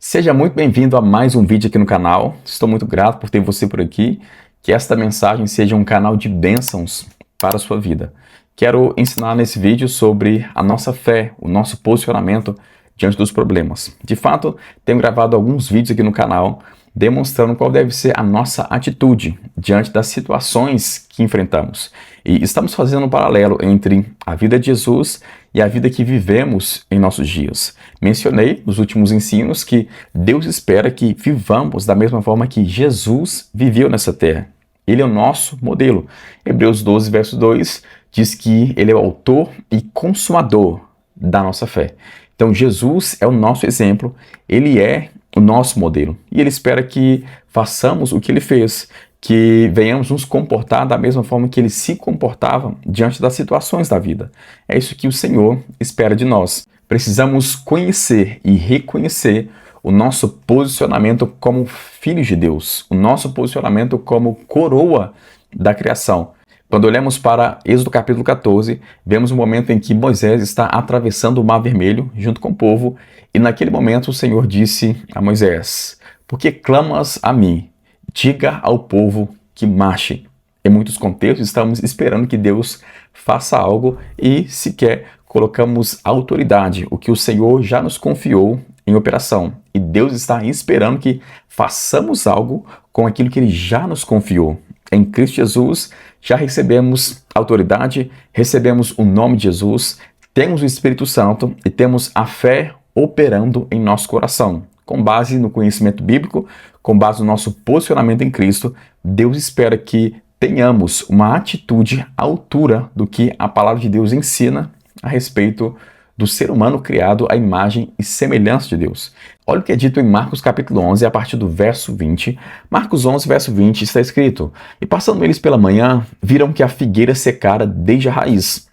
Seja muito bem-vindo a mais um vídeo aqui no canal. Estou muito grato por ter você por aqui. Que esta mensagem seja um canal de bênçãos para a sua vida. Quero ensinar nesse vídeo sobre a nossa fé, o nosso posicionamento diante dos problemas. De fato, tenho gravado alguns vídeos aqui no canal demonstrando qual deve ser a nossa atitude diante das situações que enfrentamos. E estamos fazendo um paralelo entre a vida de Jesus e a vida que vivemos em nossos dias. Mencionei nos últimos ensinos que Deus espera que vivamos da mesma forma que Jesus viveu nessa terra. Ele é o nosso modelo. Hebreus 12, verso 2 diz que ele é o autor e consumador da nossa fé. Então Jesus é o nosso exemplo, ele é o nosso modelo. E ele espera que façamos o que ele fez, que venhamos nos comportar da mesma forma que ele se comportava diante das situações da vida. É isso que o Senhor espera de nós. Precisamos conhecer e reconhecer o nosso posicionamento como filhos de Deus, o nosso posicionamento como coroa da criação. Quando olhamos para Êxodo capítulo 14, vemos um momento em que Moisés está atravessando o Mar Vermelho junto com o povo, e naquele momento o Senhor disse a Moisés: "Por que clamas a mim? Diga ao povo que marche." Em muitos contextos estamos esperando que Deus faça algo e sequer colocamos autoridade, o que o Senhor já nos confiou em operação. E Deus está esperando que façamos algo com aquilo que Ele já nos confiou. Em Cristo Jesus, já recebemos autoridade, recebemos o nome de Jesus, temos o Espírito Santo e temos a fé operando em nosso coração. Com base no conhecimento bíblico, com base no nosso posicionamento em Cristo, Deus espera que tenhamos uma atitude à altura do que a palavra de Deus ensina a respeito do ser humano criado à imagem e semelhança de Deus. Olha o que é dito em Marcos capítulo 11, a partir do verso 20. Marcos 11, verso 20, está escrito: "E passando eles pela manhã, viram que a figueira secara desde a raiz.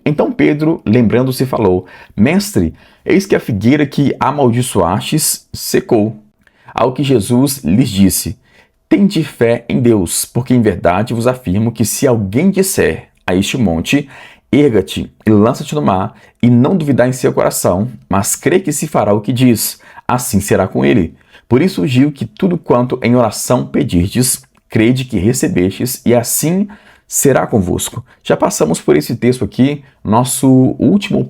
Então Pedro, lembrando-se, falou: Mestre, eis que a figueira que amaldiçoastes secou. Ao que Jesus lhes disse: Tende fé em Deus, porque em verdade vos afirmo que se alguém disser a este monte: erga-te e lança-te no mar, e não duvidar em seu coração, mas crê que se fará o que diz, assim será com ele. Por isso eu digo que tudo quanto em oração pedirdes, crede que recebestes, e assim será convosco." Já passamos por esse texto aqui, nosso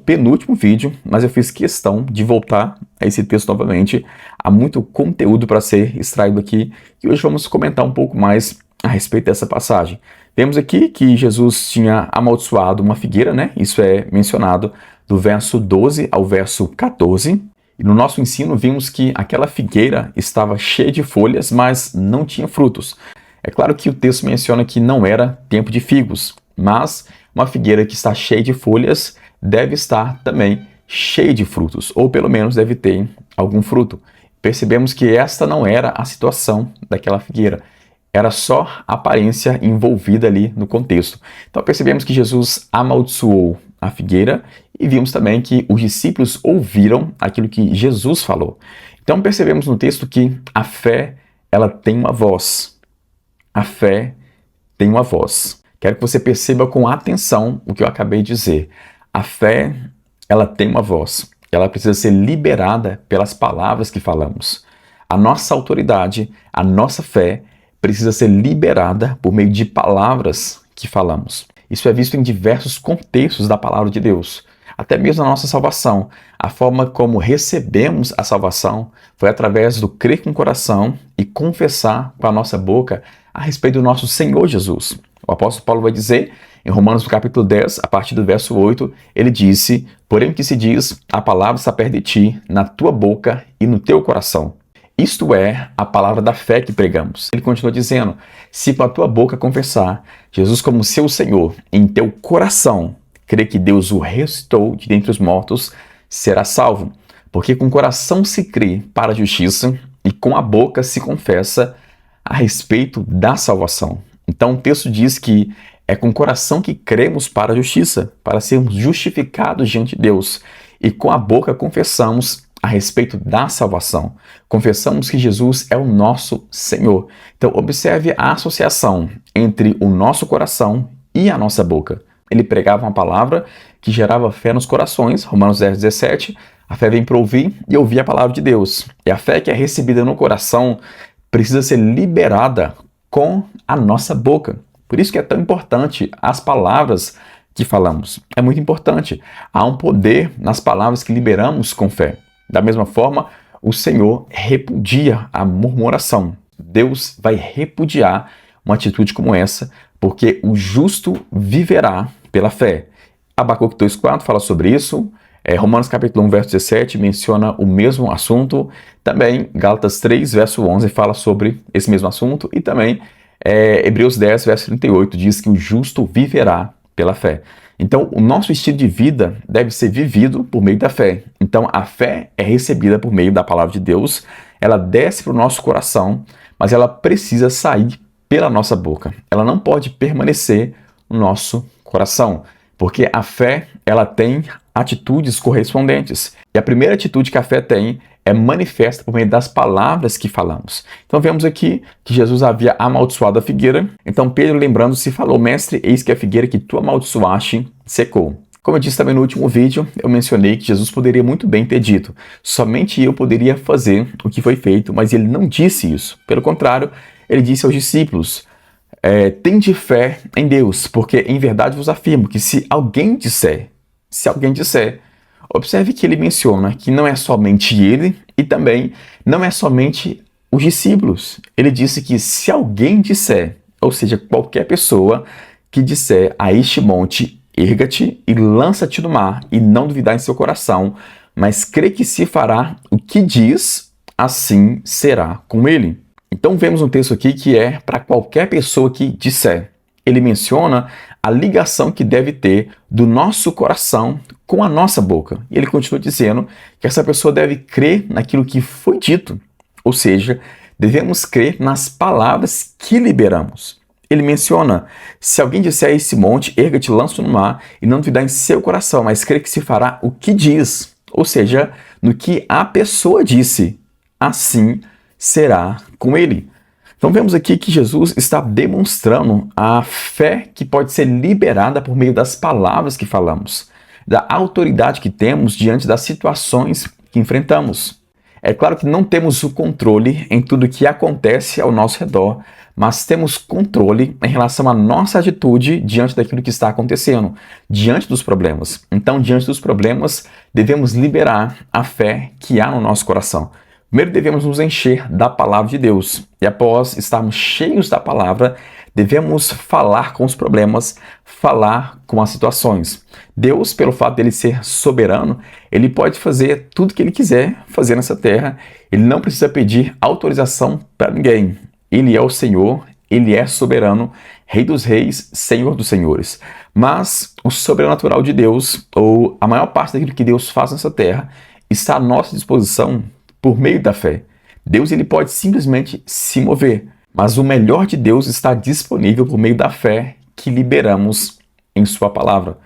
penúltimo vídeo, mas eu fiz questão de voltar a esse texto novamente. Há muito conteúdo para ser extraído aqui, e hoje vamos comentar um pouco mais a respeito dessa passagem. Vemos aqui que Jesus tinha amaldiçoado uma figueira, né? Isso é mencionado do verso 12 ao verso 14. E no nosso ensino vimos que aquela figueira estava cheia de folhas, mas não tinha frutos. É claro que o texto menciona que não era tempo de figos, mas uma figueira que está cheia de folhas deve estar também cheia de frutos, ou pelo menos deve ter algum fruto. Percebemos que esta não era a situação daquela figueira. Era só a aparência envolvida ali no contexto. Então percebemos que Jesus amaldiçoou a figueira e vimos também que os discípulos ouviram aquilo que Jesus falou. Então percebemos no texto que a fé, ela tem uma voz. A fé tem uma voz. Quero que você perceba com atenção o que eu acabei de dizer. A fé, ela tem uma voz. Ela precisa ser liberada pelas palavras que falamos. A nossa autoridade, a nossa fé, precisa ser liberada por meio de palavras que falamos. Isso é visto em diversos contextos da palavra de Deus. Até mesmo na nossa salvação. A forma como recebemos a salvação foi através do crer com o coração e confessar com a nossa boca a respeito do nosso Senhor Jesus. O apóstolo Paulo vai dizer, em Romanos capítulo 10, a partir do verso 8, ele disse: "Porém o que se diz, a palavra está perto de ti, na tua boca e no teu coração. Isto é a palavra da fé que pregamos." Ele continua dizendo: "Se com a tua boca confessar Jesus como seu Senhor, em teu coração crê que Deus o ressuscitou de dentre os mortos, será salvo. Porque com o coração se crê para a justiça e com a boca se confessa a respeito da salvação." Então o texto diz que é com o coração que cremos para a justiça, para sermos justificados diante de Deus, e com a boca confessamos a respeito da salvação. Confessamos que Jesus é o nosso Senhor. Então observe a associação entre o nosso coração e a nossa boca. Ele pregava uma palavra que gerava fé nos corações. Romanos 10:17. A fé vem para ouvir e ouvir a palavra de Deus. E a fé que é recebida no coração precisa ser liberada com a nossa boca. Por isso que é tão importante as palavras que falamos. É muito importante. Há um poder nas palavras que liberamos com fé. Da mesma forma, o Senhor repudia a murmuração. Deus vai repudiar uma atitude como essa, porque o justo viverá pela fé. Abacuque 2:4 fala sobre isso. Romanos capítulo 1, verso 17 menciona o mesmo assunto. Também Gálatas 3, verso 11 fala sobre esse mesmo assunto. E também Hebreus 10, verso 38 diz que o justo viverá pela fé. Então, o nosso estilo de vida deve ser vivido por meio da fé. Então, a fé é recebida por meio da palavra de Deus. Ela desce para o nosso coração, mas ela precisa sair pela nossa boca. Ela não pode permanecer no nosso coração, porque a fé, ela tem atitudes correspondentes. E a primeira atitude que a fé tem é manifesta por meio das palavras que falamos. Então vemos aqui que Jesus havia amaldiçoado a figueira. Então Pedro, lembrando-se, falou: Mestre, eis que a figueira que tu amaldiçoaste secou. Como eu disse também no último vídeo, eu mencionei que Jesus poderia muito bem ter dito: somente eu poderia fazer o que foi feito, mas ele não disse isso. Pelo contrário, ele disse aos discípulos: tende fé em Deus, porque em verdade vos afirmo que se alguém disser, observe que ele menciona que não é somente ele e também não é somente os discípulos. Ele disse que se alguém disser, ou seja, qualquer pessoa que disser a este monte, erga-te e lança-te no mar, e não duvidar em seu coração, mas crê que se fará o que diz, assim será com ele. Então vemos um texto aqui que é para qualquer pessoa que disser. Ele menciona a ligação que deve ter do nosso coração com a nossa boca. E ele continua dizendo que essa pessoa deve crer naquilo que foi dito. Ou seja, devemos crer nas palavras que liberamos. Ele menciona: se alguém disser a esse monte, erga-te, lança no mar, e não duvidar em seu coração, mas crê que se fará o que diz. Ou seja, no que a pessoa disse, assim será com ele. Então vemos aqui que Jesus está demonstrando a fé que pode ser liberada por meio das palavras que falamos, da autoridade que temos diante das situações que enfrentamos. É claro que não temos o controle em tudo que acontece ao nosso redor, mas temos controle em relação à nossa atitude diante daquilo que está acontecendo, diante dos problemas. Então, diante dos problemas, devemos liberar a fé que há no nosso coração. Primeiro devemos nos encher da palavra de Deus. E após estarmos cheios da palavra, devemos falar com os problemas, falar com as situações. Deus, pelo fato dele ser soberano, ele pode fazer tudo o que ele quiser fazer nessa terra. Ele não precisa pedir autorização para ninguém. Ele é o Senhor, ele é soberano, Rei dos reis, Senhor dos senhores. Mas o sobrenatural de Deus, ou a maior parte daquilo que Deus faz nessa terra, está à nossa disposição por meio da fé. Deus, ele pode simplesmente se mover, mas o melhor de Deus está disponível por meio da fé que liberamos em sua palavra.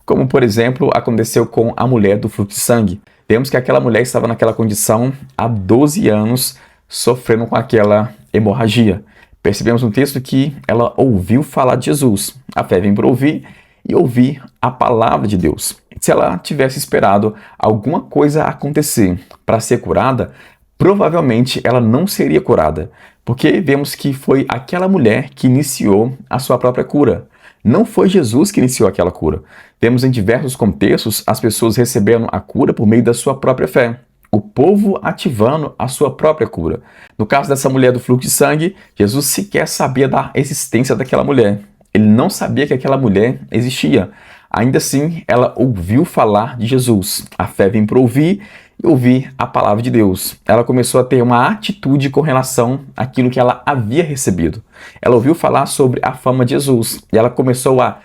Como, por exemplo, aconteceu com a mulher do fluxo de sangue. Vemos que aquela mulher estava naquela condição há 12 anos, sofrendo com aquela hemorragia. Percebemos no texto que ela ouviu falar de Jesus. A fé vem para ouvir e ouvir a palavra de Deus. Se ela tivesse esperado alguma coisa acontecer para ser curada, provavelmente ela não seria curada, porque vemos que foi aquela mulher que iniciou a sua própria cura. Não foi Jesus que iniciou aquela cura. Vemos em diversos contextos as pessoas recebendo a cura por meio da sua própria fé. O povo ativando a sua própria cura. No caso dessa mulher do fluxo de sangue, Jesus sequer sabia da existência daquela mulher. Ele não sabia que aquela mulher existia. Ainda assim, ela ouviu falar de Jesus. A fé vem para ouvir e ouvir a palavra de Deus. Ela começou a ter uma atitude com relação àquilo que ela havia recebido. Ela ouviu falar sobre a fama de Jesus e ela começou a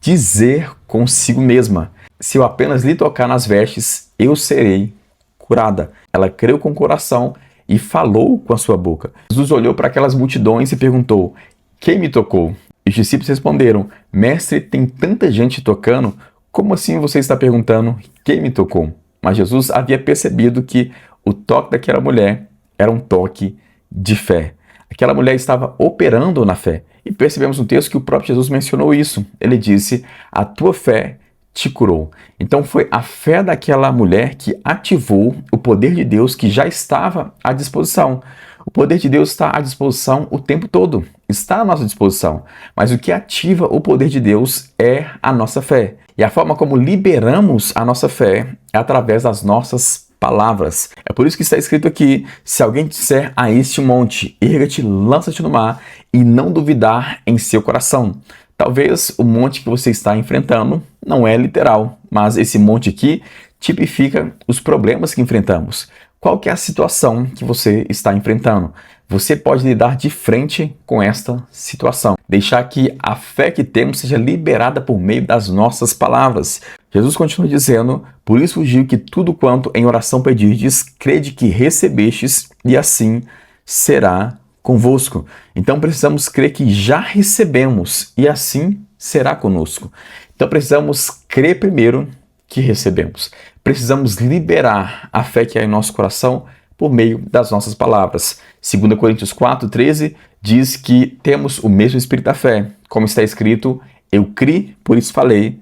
dizer consigo mesma: se eu apenas lhe tocar nas vestes, eu serei curada. Ela creu com o coração e falou com a sua boca. Jesus olhou para aquelas multidões e perguntou: quem me tocou? Os discípulos responderam: Mestre, tem tanta gente tocando, como assim você está perguntando quem me tocou? Mas Jesus havia percebido que o toque daquela mulher era um toque de fé. Aquela mulher estava operando na fé. E percebemos no texto que o próprio Jesus mencionou isso. Ele disse: a tua fé te curou. Então foi a fé daquela mulher que ativou o poder de Deus que já estava à disposição. O poder de Deus está à disposição o tempo todo, está à nossa disposição. Mas o que ativa o poder de Deus é a nossa fé. E a forma como liberamos a nossa fé é através das nossas palavras. É por isso que está escrito aqui: se alguém disser a este monte, erga-te, lança-te no mar, e não duvidar em seu coração. Talvez o monte que você está enfrentando não é literal, mas esse monte aqui tipifica os problemas que enfrentamos. Qual que é a situação que você está enfrentando? Você pode lidar de frente com esta situação. Deixar que a fé que temos seja liberada por meio das nossas palavras. Jesus continua dizendo: por isso vos digo que tudo quanto em oração pedirdes, crede que recebestes, e assim será convosco. Então precisamos crer que já recebemos, e assim será conosco. Então precisamos crer primeiro que recebemos. Precisamos liberar a fé que há em nosso coração por meio das nossas palavras. 2 Coríntios 4:13 diz que temos o mesmo espírito da fé. Como está escrito: eu criei, por isso falei.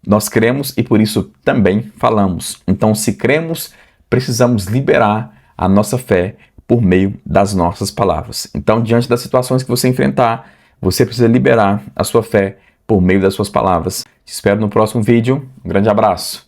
Nós cremos e por isso também falamos. Então, se cremos, precisamos liberar a nossa fé por meio das nossas palavras. Então, diante das situações que você enfrentar, você precisa liberar a sua fé por meio das suas palavras. Te espero no próximo vídeo. Um grande abraço.